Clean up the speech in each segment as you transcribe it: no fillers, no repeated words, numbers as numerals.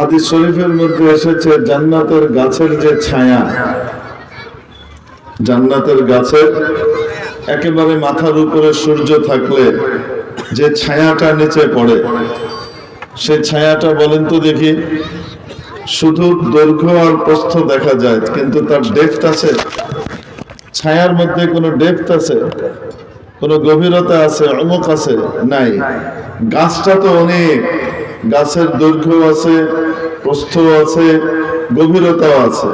হাদিস শরীফের মধ্যে এসেছে জান্নাতের গাছের যে ছায়া, জান্নাতের গাছের একেবারে মাথার উপরে সূর্য থাকলে যে ছায়াটা নিচে পড়ে, সেই ছায়াটা বলেন তো দেখি, শুধু দৈর্ঘ্য আর প্রস্থ দেখা যায়, কিন্তু তার ডেপথ আছে? ছায়ার মধ্যে কোনো ডেপথ আছে? কোনো গভীরতা আছে, অমুক আছে? নাই। গাছটা তো অনেক, গাছের দৈর্ঘ্য আছে, প্রস্থ আছে, গভীরতাও আছে,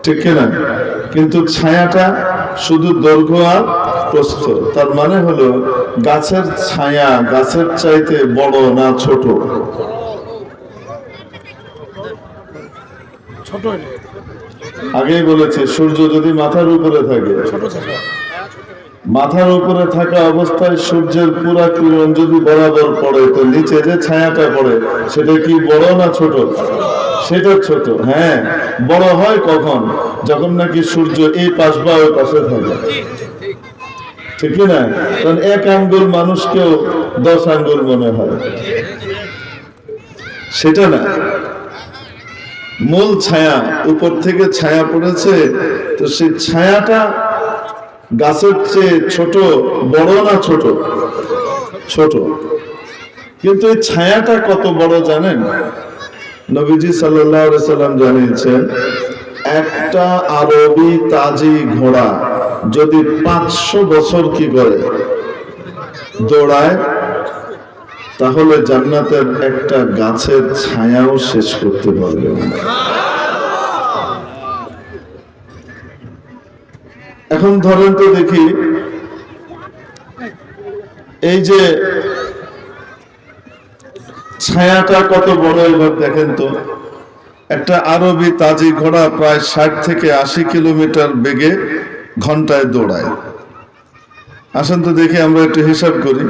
ঠিক কিনা? কিন্তু ছায়াটা শুধু দৈর্ঘ্য আর প্রস্থ। তার মানে হলো গাছের ছায়া গাছের চাইতে বড় না ছোট? আগেই বলেছে, সূর্য যদি মাথার উপরে থাকে, মাথার উপরে থাকা অবস্থায় সূর্যের পুরা কিরণ যদি বরাবর পড়ে, তো নিচে যে ছায়াটা পড়ে সেটা কি বড় না ছোট? সেটা ছোট। হ্যাঁ, বড় হয় কখন? যখন নাকি সূর্য এই পাশ বা ওই পাশে থাকে, ঠিক না? কারণ 1 আঙ্গুল মানুষকেও 10 আঙ্গুল মনে হয়, সেটা না। মূল ছায়া, উপর থেকে ছায়া পড়েছে, তো সেই ছায়াটা গাছের চেয়ে ছোট, বড় না ছোট? ছোট। কিন্তু এই ছায়াটা কত বড় জানেন? নবীজি সাল্লাল্লাহু আলাইহি সাল্লাম জানিয়েছেন, একটা আরবি তাজি ঘোড়া যদি 500 বছর কি করে দৌড়ায়, তাহলে জান্নাতের একটা গাছের ছায়াও শেষ করতে পারবে না। এখন ধরেন তো দেখি, এই যে ছায়াটা কত বড়, এবার দেখেন তো। একটা আরবি তাজি ঘোড়া প্রায় 60 থেকে 80 কিলোমিটার বেগে ঘন্টায় দৌড়ায়। আসেন তো দেখি, আমরা একটু হিসাব করি।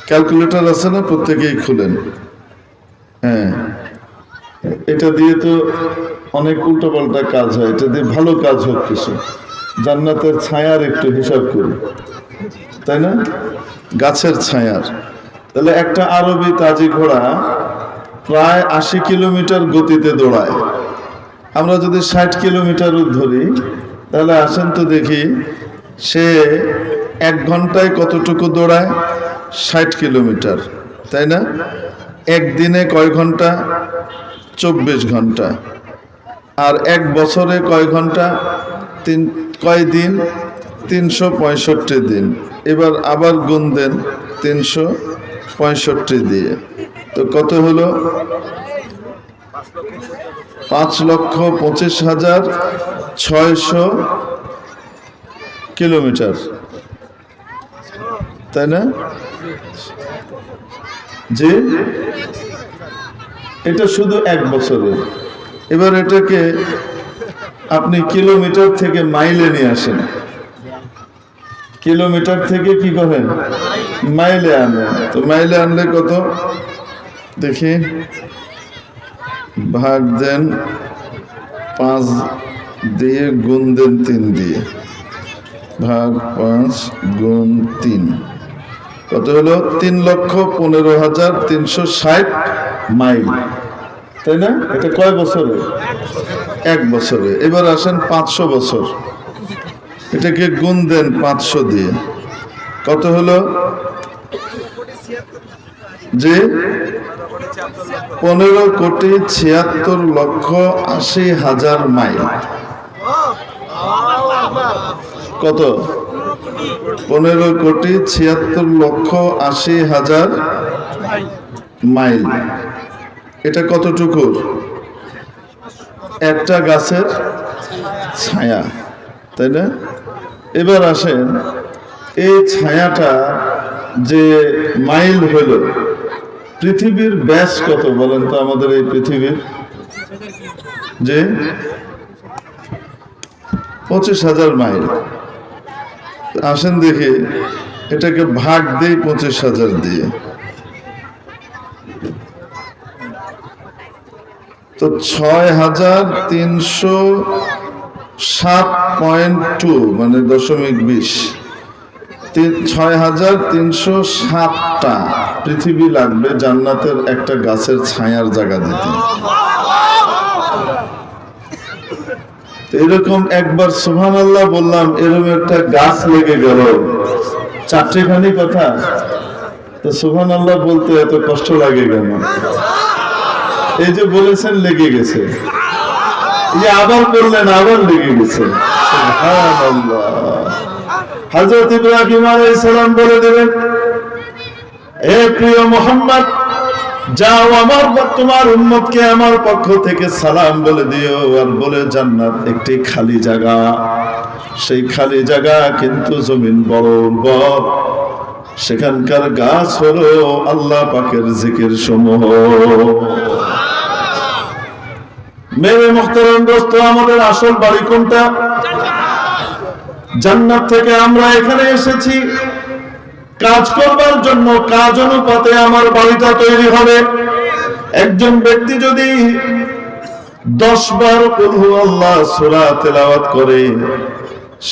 ক্যালকুলেটর আছে না? প্রত্যেকেই খুলেন। হ্যাঁ, এটা দিয়ে তো অনেক উল্টোপাল্টা কাজ হয়, এটা দিয়ে ভালো কাজ হোক কিছু। জান্নাতের ছায়ার একটু হিসাব করি, তাই না? গাছের ছায়ার। তাহলে একটা আরবি তাজি ঘোড়া প্রায় 80 কিলোমিটার গতিতে দৌড়ায়। আমরা যদি 60 কিলোমিটার ধরি, তাহলে আসেন তো দেখি, সে 1 ঘন্টায় কতটুকু দৌড়ায়? 60 কিলোমিটার, তাই না? একদিনে কয় ঘন্টা? 24 ঘন্টা। আর 1 বছরে কয় ঘন্টা? কয় দিন? 365 দিন। এবার আবার গুণ দেন 365 দিয়ে, তো কত হলো? 5,25,600 কিলোমিটার, তাই না? যে এটা শুধু 1 বছরে। এবার এটাকে আপনি কিলোমিটার থেকে মাইলে নিয়ে আসেন। কিলোমিটার থেকে কি করেন? মাইলে আনেন। তো মাইলে আনলে কত দেখি? ভাগ দেন 5 দিয়ে, গুণ দেন 3 দিয়ে, ভাগ 5 গুণ 3, কত হলো? 3,15,360 মাইল, তাই না? এটা কয় বছরে? 1 বছরে। এবার আসেন 500 বছর, এটাকে গুণ দেন 500 দিয়ে, কত হলো? যে 15,76,80,000 মাইল। কত? 15,76,80,000 মাইল। এটা কতটুকু? একটা গাছের ছায়া, তাই না? এবার আসেন, এই ছায়াটা যে মাইল হলো, পৃথিবীর ব্যাস কত বলেন তো আমাদের এই পৃথিবীর? যে 25,000 মাইল। আসেন দেখি, এটাকে ভাগ দেই 25,000 দিয়ে, তো 6,307.2 মানে 0.20, 6,307টা পৃথিবী লাগবে জান্নাতের একটা গাছের ছায়ার জায়গা দিতে। এরকম একবার সুবহানাল্লাহ বললাম, এরকম একটা গাছ লেগে গেল, চারটেখানি কথা। তো সুবহানাল্লাহ বলতে এত কষ্ট লাগে কেন? এই যে বলেছেন লেগে গেছে, এই আবার বললেন আবার লেগে গেছে। সুবহানাল্লাহ। হযরত ইব্রাহিম আলাইহিস সালাম বলে দিলেন, হে প্রিয় মুহাম্মদ, যাও আমার তোমার উম্মতকে আমার পক্ষ থেকে সালাম বলে দিও, আর বলে জান্নাত একটি খালি জায়গা, সেই খালি জায়গা কিন্তু জমিন বড় উর্বর, সেখানকার গাছ হলো আল্লাহ পাকের জিকির সমূহ। মেরে মুহতারাম দোস্ত, আমাদের আসল বাড়ি কোনটা? জান্নাত থেকে আমরা এখানে এসেছি কাজ করবার জন্য, কাজ অনুপাতে আমার বাড়িটা তৈরি হবে। একজন ব্যক্তি যদি 10 বার কুল হুয়াল্লাহ সূরা তেলাওয়াত করে,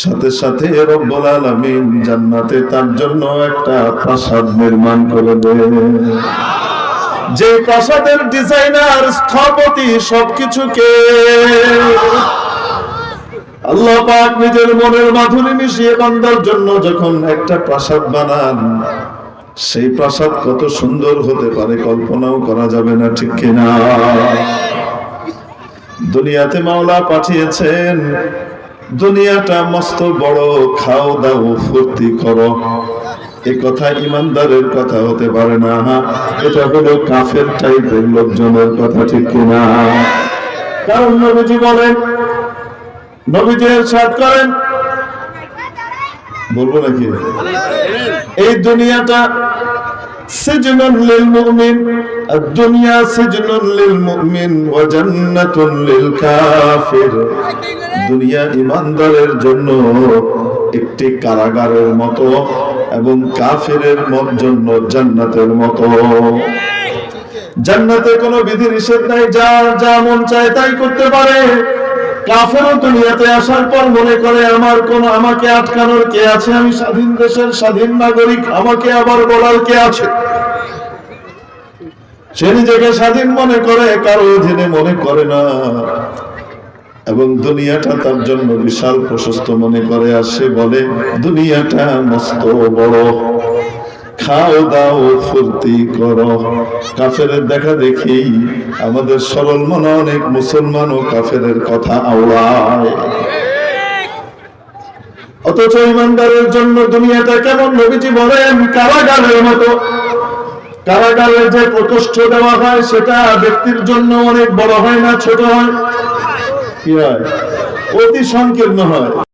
সাথে সাথে রব্বুল আলামিন জান্নাতে তার জন্য একটা প্রাসাদ নির্মাণ করে দেন। যে প্রাসাদের ডিজাইনার, স্থপতি, সবকিছুকে আল্লাহ পাক নিজের মনের মাধুরী মিশিয়ে বান্দার জন্য যখন একটা প্রাসাদ বানান, সেই প্রাসাদ কত সুন্দর হতে পারে কল্পনাও করা যাবে না, ঠিক কিনা? দুনিয়াতে মাওলা পাঠিয়েছেন, দুনিয়াটা মস্ত বড়, খাও দাও ফুর্তি করো, এ কথা ইমানদারের কথা হতে পারে না, এটা হলো কাফের টাইপের লোকজনের কথা, ঠিক কিনা? কারণ নবীজি বলেন, নবীজি ইরশাদ করেন, বলবো নাকি? এই দুনিয়াটা সিজনুন লিল মুমিন, আদ-দুনিয়া সিজনুন লিল মুমিন ওয়া জান্নাতুন লিল কাফির। দুনিয়া ইমানদারের জন্য একটি কারাগারের মতো, এবং কাফিরের জন্য জান্নাতের মতো। জান্নাতে কোনো বিধি নিষেধ নাই, যা মন চায় তাই করতে পারে। কাফেরও দুনিয়াতে আসার পর মনে করে আমাকে আটকানোর কে আছে, আমি স্বাধীন দেশের স্বাধীন নাগরিক, আমাকে আবার বলার কে আছে। সে নিজেকে স্বাধীন মনে করে, কারো অধীনে মনে করে না, এবং দুনিয়াটা তার জন্য বিশাল প্রশস্ত মনে করে। আর সে বলে দুনিয়াটা মস্ত বড়, খাও দাও ফুর্তি করো। কাফেরের দেখা দেখি আমাদের সরল মনে অনেক মুসলমানও কাফেরের কথা আওড়ায়। অথচ ইমানদারের জন্য দুনিয়াটা কেমন? নবীজি বলেন কারাগারের মতো। কারাগারে যে প্রকোষ্ঠ দেওয়া হয় সেটা ব্যক্তির জন্য অনেক বড় হয় না, ছোট হয়, কি হয়? অতি সংকীর্ণ হয়।